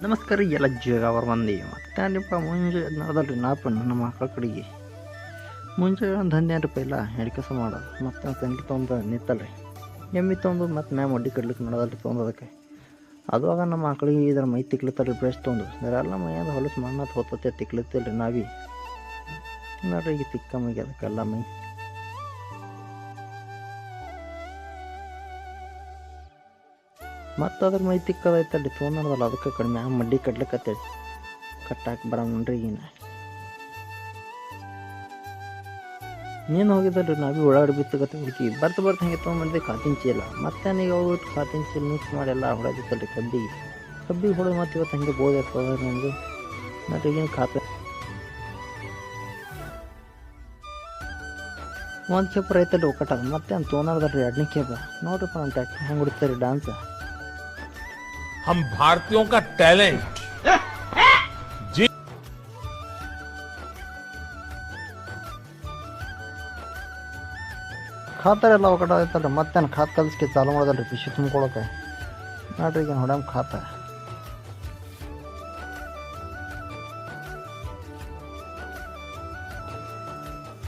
ನಮಸ್ಕಾರ ರೀ ಎಲ್ಲ ಜೋಗವ್ರ ಮಂದಿ ಮತ್ತೆ ನಿಪ್ಪ ಮುಂಜೆ ನಡೆದಲ್ರಿ ನಾಪನ್ ನಮ್ಮ ಮಕ್ಕಳ ಕಡೆಗೆ ಮುಂಜೆ ಒಂದು 12 ರೂಪಾಯಿ ಇಲ್ಲ ಎರಡು ಕೆಲಸ ಮಾಡೋದು ಮತ್ತು ತಂಗಿ ತೊಗೊಂಡು ನಿತ್ತಲ್ರಿ ಎಮ್ಮಿ ತೊಗೊಂಡು ಮತ್ತು ಮ್ಯಾಮ್ ಅಡ್ಡಿ ಕಡ್ಲಿಕ್ಕೆ ನಡೆದಲ್ರಿ ತೊಗೊಂಡೋದಕ್ಕೆ ಅದು ಆಗ ನಮ್ಮ ಮಕ್ಕಳಿಗೆ ಇದ್ರ ಮೈ ತಿಕ್ಲತ್ತಲ್ರಿ ಬ್ರಷ್ ತೊಗೊಂಡು ಇದರೆಲ್ಲ ಮೈಯಾದ ಹೊಲಸು ಮಣ್ಣತ್ತು ಹೊತ್ತತ್ತೆ ತಿಕ್ಲತ್ತಿಲ್ರಿ ನಾವಿ ನೋಡ್ರಿ ಈಗ ತಿಕ್ಕ ಮೈಗೆ ಅದಕ್ಕೆಲ್ಲ ಮೈ ಮತ್ತು ಅದ್ರ ಮೈ ತಿಕ್ಕದೈತಲ್ರಿ ತೊಗೊಂಡಲ್ಲ ಅದಕ್ಕೆ ಕಡಿಮೆ ಆ ಮಡ್ಡಿ ಕಟ್ಲಿಕ್ಕತ್ತೇಳಿ ಕಟ್ಟಾಕಿ ಬರೋಣ್ರಿ ಈಗಿನ ನೀನು ಹೋಗಿದ್ದಲ್ರಿ ನಾವೇ ಉಳ್ಳಾಗಡ್ಡಿ ಬಿತ್ತಗತ್ತೆ ಹುಡುಕಿ ಬರ್ತಾ ಹಂಗೆ ತೊಗೊಂಬಂದೆ ಕಾತಿನ ಚೀಲ ಮತ್ತೆ ನೀವು ಹೋಗ್ಬಿಟ್ಟು ಕಾತಿನ ಚೀಲ ಮಿಕ್ಸ್ ಮಾಡಿ ಎಲ್ಲ ಹೊಡೆದಿತ್ತಲ್ರಿ ಕಬ್ಬಿಗೆ ಹೊಡೆದು ಮತ್ತು ಇವತ್ತು ಹಂಗೆ ಬೋಧಿ ಇರ್ತದೆ ನನಗೆ ಮತ್ತು ಈಗಿನ ಖಾತೆ ಒಂದು ಕೇಪರ್ ಐತಲ್ರಿ ಒಕ್ಕಟ್ಟದ ಮತ್ತೆ ಅಂತ ತೊಗೊಂಡಲ್ರಿ 2ನೇ ಕೇಪ ನೋಡ್ರಿಪ್ಪ ನಮ್ಮ ಟ್ಯಾಕ್ಟ್ರಿ ಹೆಂಗೆ ಹೊಡಿತಾರೆ ಡ್ಯಾನ್ಸ್ हम भारतीयों का टैलेंट ಖಾತಾರೆ ಎಲ್ಲ ಒಕ್ಕಟ ಐತಲ್ರಿ ಮತ್ತೇನು ಖಾತ್ ಕಲಿಸ್ಕೆ ಚಾಲು ಮಾಡೋದಲ್ರಿ ಪಿಶಿ ತುಂಬ್ಕೊಳಕ್ಕೆ ನೋಡ್ರಿ ಈಗ ಹೊಡ್ಯಾಮ್ ಖಾತ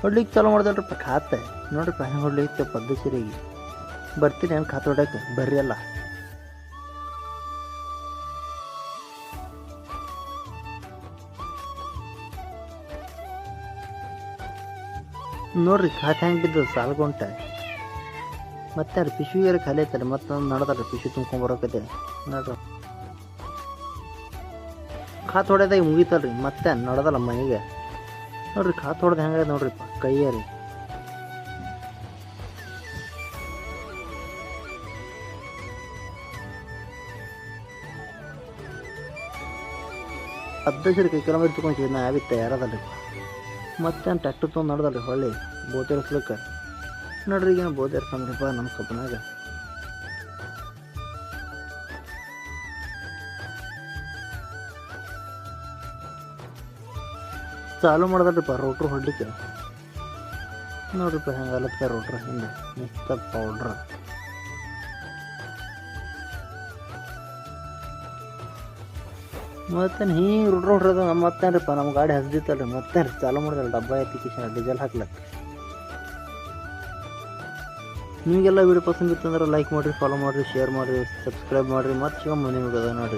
ಹೊಡ್ಲಿಕ್ಕೆ ಚಾಲು ಮಾಡ್ದಲ್ರಿಪ್ಪ ಖಾತೆ ನೋಡ್ರಿಪ್ಪ ಹೆಂಗೆ ಹೊಡ್ಲಿಕ್ಕೆ ಪದ್ಧತಿರಿಗೆ ಬರ್ತೀನಿ ಏನು ಖಾತೆ ಹೊಡ್ಯಕ್ಕೆ ಬರ್ರಿ ಅಲ್ಲ ನೋಡ್ರಿ ಖಾತೆ ಹೆಂಗೆ ಬಿದ್ದದ ಸಾಲ್ಗೊಂಟ ಮತ್ತೆ ಅದು ಪಿಶುವಿಯರ ಖಾಲಿ ಐತಲ್ಲ ಮತ್ತೊಂದು ನಡೆದಲ್ರಿ ಪಿಶು ತುಂಬ್ಕೊಂಬರೋಕೈತೆ ನೋಡ್ರಿ ಖಾತ್ ಹೊಡೆದಾಗ ಮುಗೀತಲ್ರಿ ಮತ್ತೆ ನಡೆದಲ್ಲ ಮನೆಗೆ ನೋಡ್ರಿ ಖಾತ್ ಹೊಡೆದು ಹೆಂಗೆ ನೋಡ್ರಿಪ್ಪ ಕೈಯಾರಿ ಹದಿನೈದು ಕೈ ಕಿಲೋಮೀಟ್ರ್ ತೊಗೊಂಡು ನಾ ಯಾವಿತ್ತ ಯಾರದಲ್ರಿ ಮತ್ತೆ ಟ್ಯಾಕ್ಟರ್ ತೊಗೊಂಡು ನಡೆದಲ್ರಿ ಹೊಳ್ಳಿ ಬೋತಿರ್ಸ್ಲಿಕ್ಕೆ ನೋಡ್ರಿ ಈಗ ಬೋತಿ ಇರ್ಸಂದ್ರಿಪ್ಪ ನಮ್ಮ ಕಬ್ಬನಾಗ ಚಾಲು ಮಾಡ್ದಲ್ರಿಪ್ಪ ರೋಟ್ರು ಹೊಡ್ಲಿಕ್ಕೆ ನೋಡ್ರಿಪ್ಪ ಹೆಂಗೆ ಅಲತ್ತ ರೋಟ್ರ ಹಿಂದೆ ಮಿಕ್ತ ಪೌಡ್ರ ಮತ್ತೇನು ಹಿಂಗೆ ರೋಟ್ರು ಹೊಡ್ರದ ಮತ್ತೇನ್ರಿಪ್ಪ ನಮ್ಮ ಗಾಡಿ ಹಸ್ದಿತ್ತಲ್ರಿ ಮತ್ತೇನು ಚಾಲು ಮಾಡಿದಲ್ಲ ಡಬ್ಬ ಐತಿ ಕಿಶನ್ ಡೀಸೆಲ್ ಹಾಕ್ಲಕ್ಕೆ ನಿಮಗೆಲ್ಲ ವೀಡಿಯೋ ಪಸಂದ್ ಇತ್ತಂದ್ರೆ ಲೈಕ್ ಮಾಡಿರಿ ಫಾಲೋ ಮಾಡಿರಿ ಶೇರ್ ಮಾಡಿರಿ ಸಬ್ಸ್ಕ್ರೈಬ್ ಮಾಡಿರಿ ಮತ್ತು ಶಿವ ಮನೆ ಹೋಗೋದ ನೋಡಿರಿ